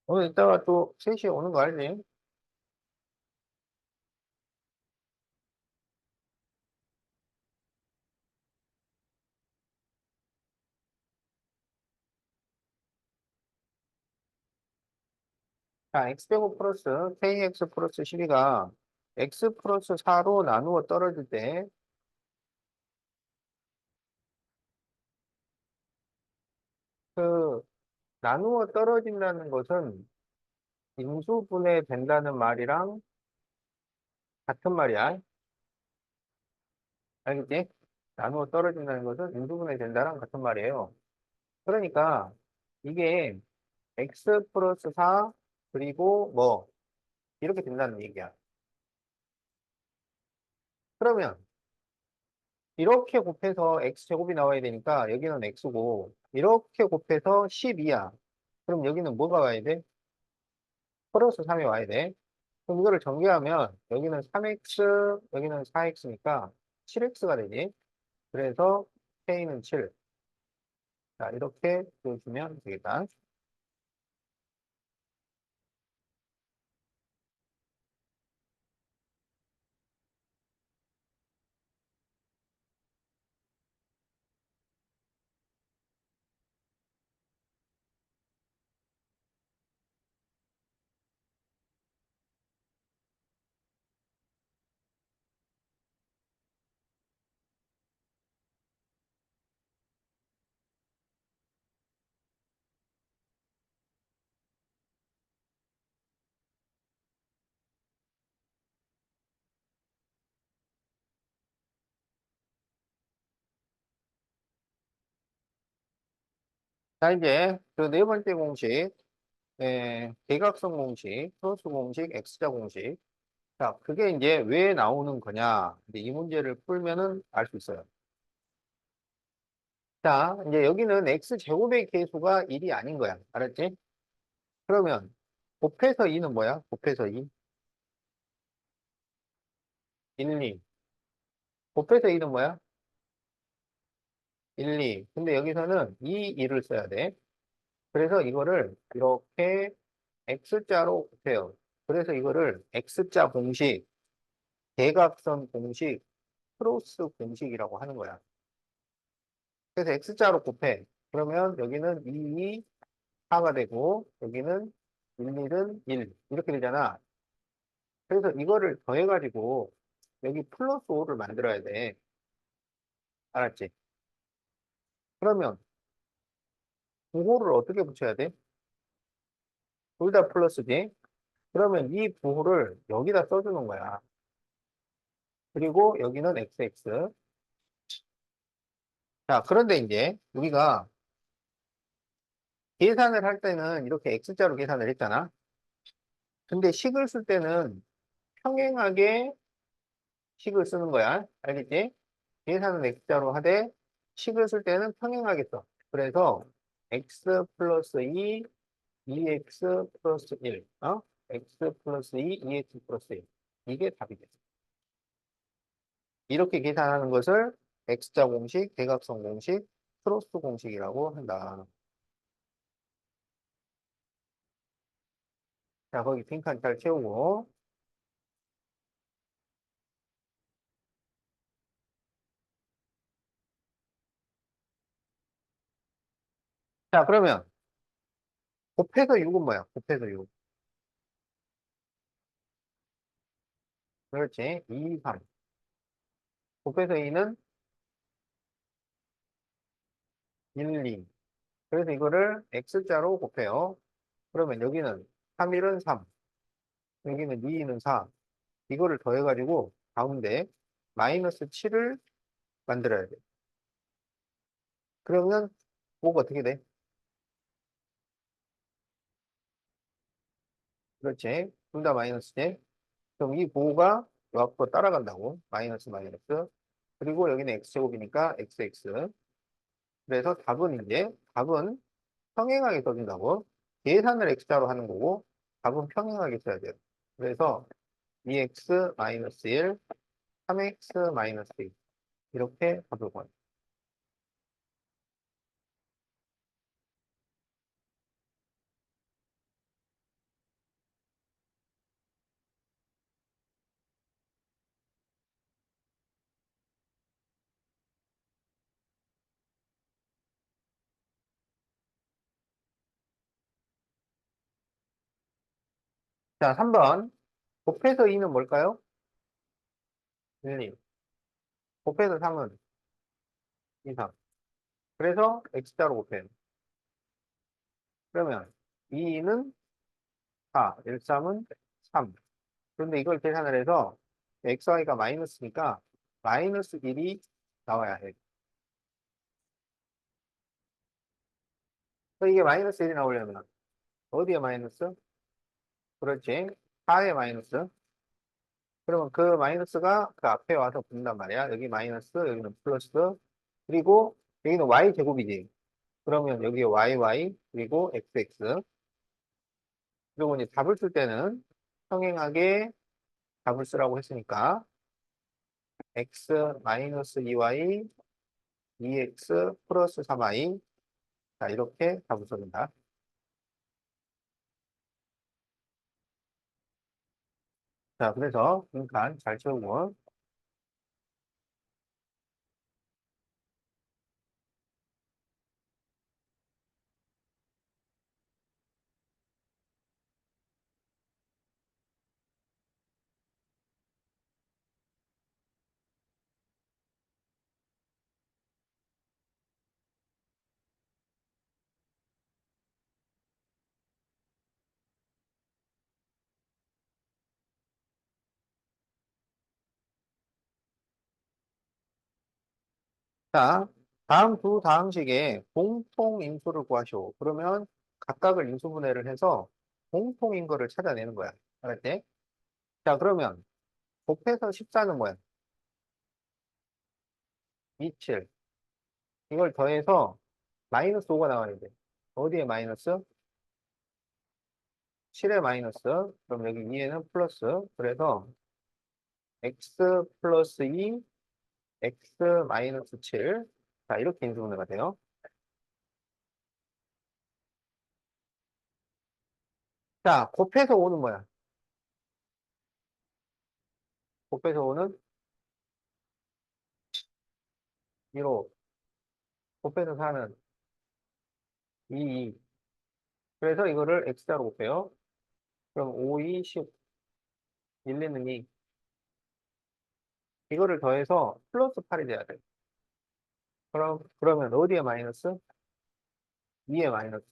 오늘 이따가 또 3시에 오는 거 알지? 자, x 제곱 플러스 kx 플러스 12가 x 플러스 4로 나누어 떨어질 때 그 나누어 떨어진다는 것은 인수분해 된다는 말이랑 같은 말이야. 알겠지? 나누어 떨어진다는 것은 인수분해 된다랑 같은 말이에요. 그러니까 이게 x 플러스 4 그리고 뭐 이렇게 된다는 얘기야. 그러면 이렇게 곱해서 x제곱이 나와야 되니까 여기는 x고 이렇게 곱해서 12야. 그럼 여기는 뭐가 와야 돼? 플러스 3이 와야 돼. 그럼 이거를 전개하면 여기는 3x, 여기는 4x니까 7x가 되지. 그래서 k는 7. 자, 이렇게 보여주면 되겠다. 자, 이제 그 네 번째 공식, 대각선 공식, 크로스 공식, x자 공식. 자, 그게 이제 왜 나오는 거냐. 근데 이 문제를 풀면은 알 수 있어요. 자, 이제 여기는 x제곱의 계수가 1이 아닌 거야. 알았지? 그러면 곱해서 2는 뭐야? 곱해서 2. 1, 2. 곱해서 2는 뭐야? 1, 2. 근데 여기서는 2, 2를 써야 돼. 그래서 이거를 이렇게 x자로 곱해요. 그래서 이거를 x자 공식, 대각선 공식, 크로스 공식이라고 하는 거야. 그래서 X자로 곱해. 그러면 여기는 2, 4가 되고, 여기는 1, 1은 1. 이렇게 되잖아. 그래서 이거를 더해가지고, 여기 플러스 5를 만들어야 돼. 알았지? 그러면, 부호를 어떻게 붙여야 돼? 둘 다 플러스지? 그러면 이 부호를 여기다 써주는 거야. 그리고 여기는 XX. 자, 그런데 이제, 우리가 계산을 할 때는 이렇게 X자로 계산을 했잖아. 근데 식을 쓸 때는 평행하게 식을 쓰는 거야. 알겠지? 계산은 X자로 하되 식을 쓸 때는 평행하게 써. 그래서 X 플러스 2, 2X 플러스 1. X 플러스 2, 2X 플러스 1. 이게 답이 돼. 이렇게 계산하는 것을 X자 공식, 대각선 공식, 크로스 공식이라고 한다. 자, 거기 빈칸 잘 채우고. 자, 그러면 곱해서 6은 뭐야? 곱해서 6. 그렇지. 2, 3. 곱해서 2는 1, 2. 그래서 이거를 X자로 곱해요. 그러면 여기는 3, 1은 3. 여기는 2, 2는 4. 이거를 더해가지고 가운데 마이너스 7을 만들어야 돼. 그러면 뭐가 어떻게 돼? 그렇지. 둘 다 마이너스지. 그럼 이 부호가 요 앞으로 따라간다고. 마이너스 마이너스. 그리고 여기는 x제곱이니까 xx. 그래서 답은 평행하게 써준다고. 계산을 x자로 하는 거고 답은 평행하게 써야 돼요. 그래서 2x 마이너스 1, 3x 마이너스 2 이렇게 답을 구합니 자, 3번. 곱해서 2는 뭘까요? 1, 2. 곱해서 3은 2, 3. 그래서 x자로 곱해요. 그러면 2는 4, 1, 3은 3. 그런데 이걸 계산을 해서 xy가 마이너스니까 마이너스 1이 나와야 해. 그럼 이게 마이너스 1이 나오려면 어디에 마이너스? 그렇지. 4에 마이너스. 그러면 그 마이너스가 그 앞에 와서 붙는단 말이야. 여기 마이너스, 여기는 플러스. 그리고 여기는 y 제곱이지. 그러면 여기에 yy, 그리고 xx. 그리고 이제 답을 쓸 때는 평행하게 답을 쓰라고 했으니까 x 마이너스 2y, 2x 플러스 3y. 자, 이렇게 답을 써준다. 자, 그래서 빈칸 잘 채우고. 자, 다음 두 다항식의 공통 인수를 구하시오. 그러면 각각을 인수분해를 해서 공통인 거를 찾아내는 거야. 알았지? 자, 그러면 곱해서 14는 뭐야? 27. 이걸 더해서 마이너스 5가 나와야 돼. 어디에 마이너스? 7에 마이너스. 그럼 여기 2에는 플러스. 그래서 x 플러스 2, x 마이너스 7. 자, 이렇게 인수분해가 돼요. 자, 곱해서 5는 뭐야? 곱해서 5는 2로 곱해서 4는 2. 그래서 이거를 x자로 곱해요. 그럼 5, 2, 10, 1, 2는 2. 이거를 더해서 플러스 8이 돼야 돼. 그러면 어디에 마이너스? 2에 마이너스.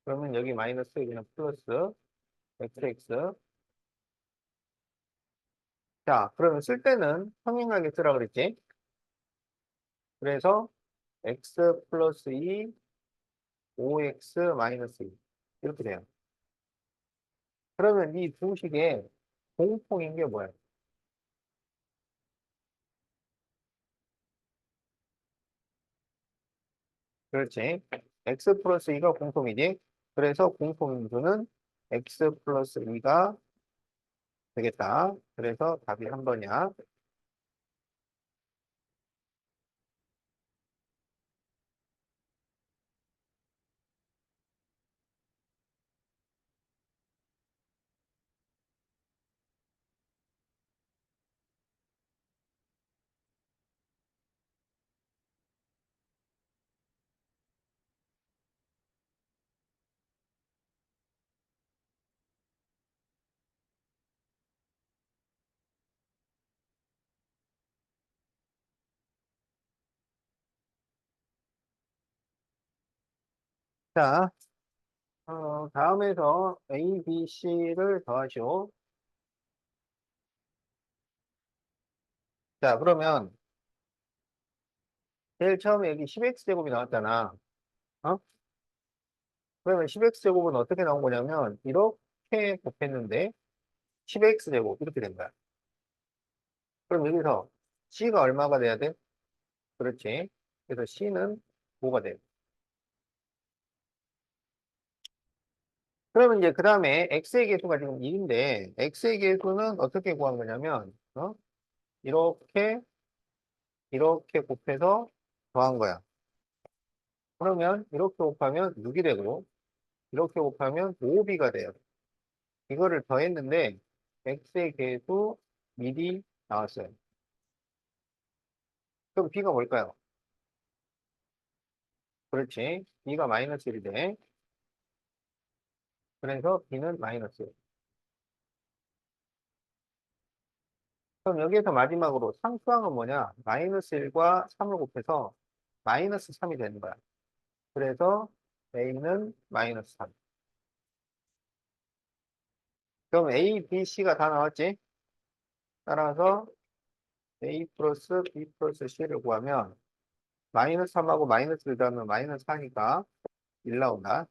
그러면 여기 마이너스, 여기는 플러스, xx. 자, 그러면 쓸 때는 평행하게 쓰라 그랬지? 그래서 x 플러스 2, 5x 마이너스 2. 이렇게 돼요. 그러면 이 두 식의 공통인 게 뭐야? 그렇지. x 플러스 2가 공통이지. 그래서 공통인수는 x 플러스 2가 되겠다. 그래서 답이 한 번이야. 자, 다음에서 A, B, C를 더하시오. 자, 그러면 제일 처음에 여기 10x제곱이 나왔잖아. 어? 그러면 10x제곱은 어떻게 나온 거냐면 이렇게 곱했는데 10x제곱 이렇게 된 거야. 그럼 여기서 C가 얼마가 돼야 돼? 그렇지. 그래서 C는 5가 돼. 그러면 이제 그 다음에 x의 계수가 지금 2인데 x의 계수는 어떻게 구한 거냐면 이렇게 이렇게 곱해서 더한 거야. 그러면 이렇게 곱하면 6이 되고 이렇게 곱하면 5b가 돼요. 이거를 더했는데 x의 계수 미리 나왔어요. 그럼 b가 뭘까요? 그렇지. b가 마이너스 1이 돼. 그래서 b는 마이너스 1. 그럼 여기에서 마지막으로 상수항은 뭐냐? 마이너스 1과 3을 곱해서 마이너스 3이 되는 거야. 그래서 a는 마이너스 3. 그럼 a, b, c가 다 나왔지? 따라서 a 플러스 b 플러스 c를 구하면 마이너스 3하고 마이너스 1 하면 마이너스 4니까 1 나온다.